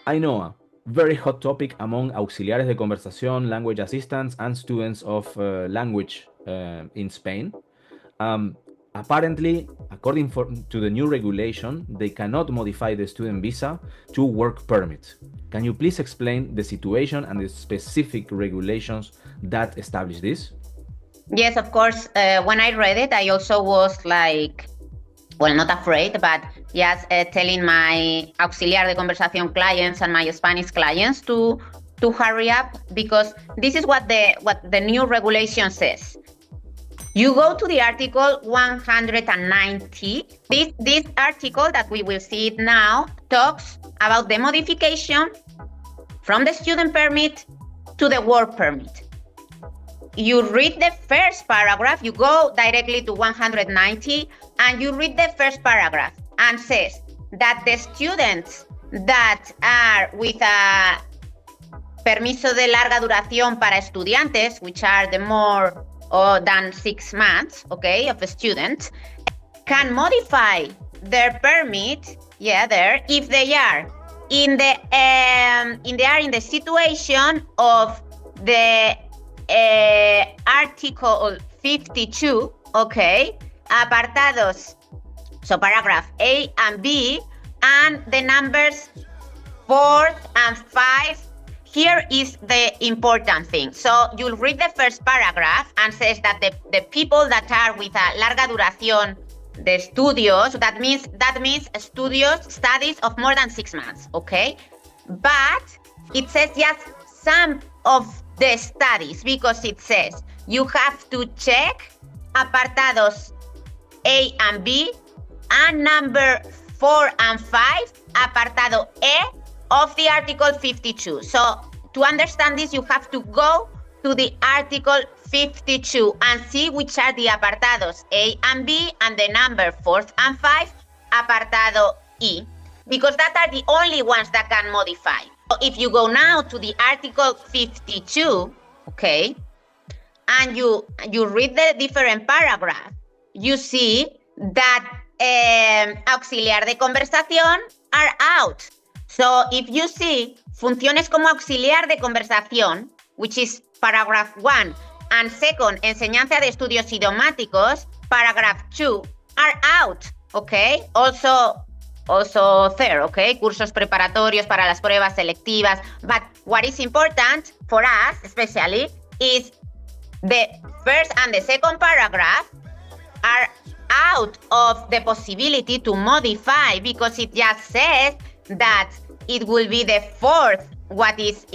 I know a very hot topic among auxiliares de conversación, language assistants, and students of language in Spain. Apparently, according to the new regulation, they cannot modify the student visa to work permit. Can you please explain the situation and the specific regulations that establish this? Yes, of course. When I read it, I also was like, well, not afraid, but yes, telling my auxiliar de conversación clients and my Spanish clients to hurry up, because this is what the new regulation says. You go to the article 190. This article that we will see it now talks about the modification from the student permit to the work permit. You read the first paragraph, you go directly to 190, and you read the first paragraph and says that the students that are with a permiso de larga duración para estudiantes, which are the more than 6 months, okay, of a student, can modify their permit, if they are in the situation of the Article 52, okay, apartados, so paragraph A and B, and the numbers 4 and 5. Here is the important thing. So you'll read the first paragraph and says that the people that are with a larga duración de estudios, that means studies of more than 6 months, okay? But it says just some of the studies, because it says you have to check apartados A and B and number 4 and 5, apartado E of the Article 52. So to understand this, you have to go to the Article 52 and see which are the apartados A and B and the number 4 and 5, apartado E, because that are the only ones that can modify. So if you go now to the Article 52, okay, and you read the different paragraph, you see that auxiliar de conversación are out. So if you see funciones como auxiliar de conversación, which is paragraph 1, and second, enseñanza de estudios idiomáticos, paragraph 2, are out, okay? Also third, okay? Cursos preparatorios para las pruebas selectivas. But what is important for us, especially, is the first and the second paragraph are out of the possibility to modify, because it just says that it will be the fourth what is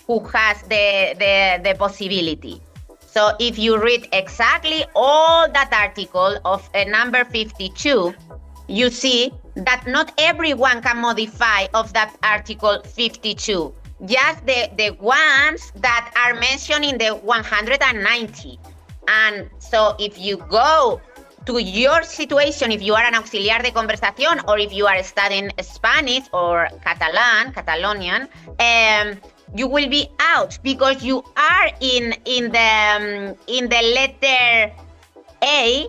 who has the possibility. So if you read exactly all that article of number 52, you see that not everyone can modify of that Article 52, just the ones that are mentioned in the 190. And so if you go to your situation, if you are an auxiliar de conversación, or if you are studying Spanish or Catalonian, you will be out, because you are in the letter A,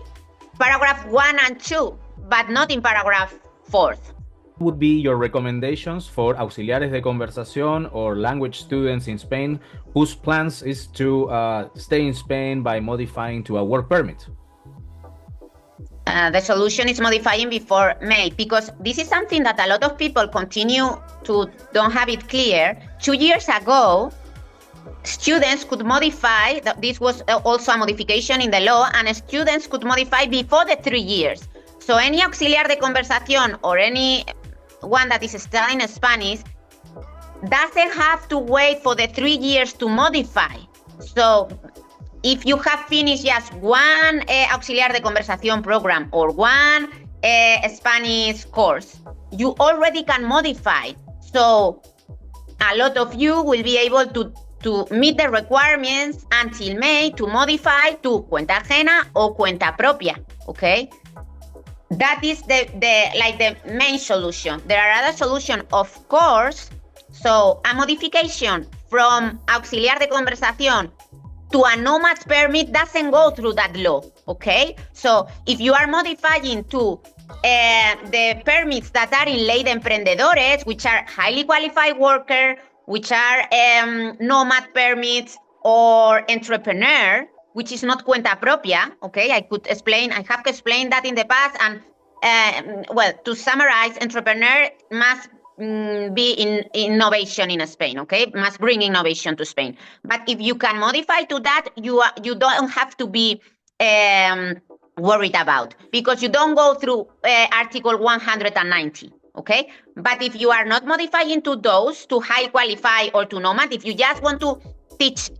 paragraph 1 and 2, but not in paragraph 4. What would be your recommendations for auxiliares de conversación or language students in Spain whose plans is to stay in Spain by modifying to a work permit? The solution is modifying before May, because this is something that a lot of people continue to don't have it clear. 2 years ago, students could modify, this was also a modification in the law, and students could modify before the 3 years. So any auxiliar de conversación or any one that is studying Spanish doesn't have to wait for the 3 years to modify. So if you have finished just one auxiliar de conversación program or one Spanish course, you already can modify. So a lot of you will be able to meet the requirements until May to modify to cuenta ajena or cuenta propia, okay? That is the main solution. There are other solutions, of course. So a modification from auxiliar de conversación to a nomad permit doesn't go through that law, okay? So if you are modifying to the permits that are in ley de emprendedores, which are highly qualified worker, which are nomad permits or entrepreneur, which is not cuenta propia, okay? I have explained that in the past, and well, to summarize, entrepreneur must be in innovation in Spain, okay? Must bring innovation to Spain. But if you can modify to that, you don't have to be worried about, because you don't go through Article 190, okay? But if you are not modifying to those, to high qualify or to nomad, if you just want to teach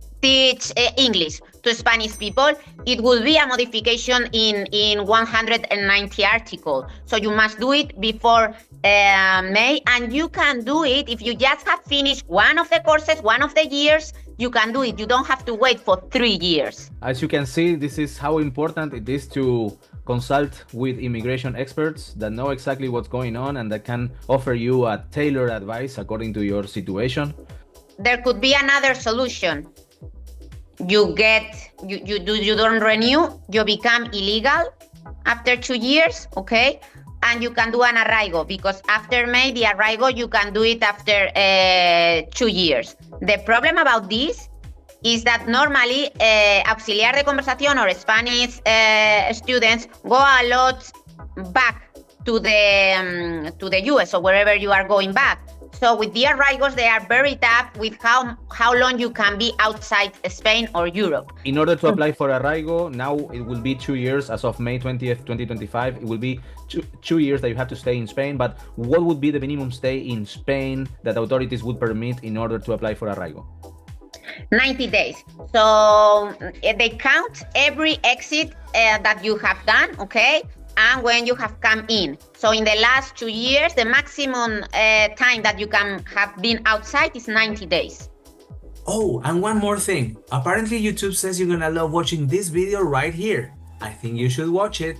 English to Spanish people, it will be a modification in 190 article. So you must do it before May, and you can do it if you just have finished one of the courses, one of the years. You can do it. You don't have to wait for 3 years. As you can see, this is how important it is to consult with immigration experts that know exactly what's going on and that can offer you a tailored advice according to your situation. There could be another solution. You don't renew, you become illegal after 2 years, okay? And you can do an Arraigo, because after May, the Arraigo, you can do it after 2 years. The problem about this is that normally auxiliar de conversación or Spanish students go a lot back to the US or wherever you are going back. So with the Arraigos, they are very tough with how long you can be outside Spain or Europe. In order to apply for Arraigo, now it will be 2 years as of May 20th, 2025. It will be two years that you have to stay in Spain. But what would be the minimum stay in Spain that authorities would permit in order to apply for Arraigo? 90 days. So they count every exit that you have done, okay? And when you have come in. So in the last 2 years, the maximum time that you can have been outside is 90 days. Oh, and one more thing. Apparently YouTube says you're gonna love watching this video right here. I think you should watch it.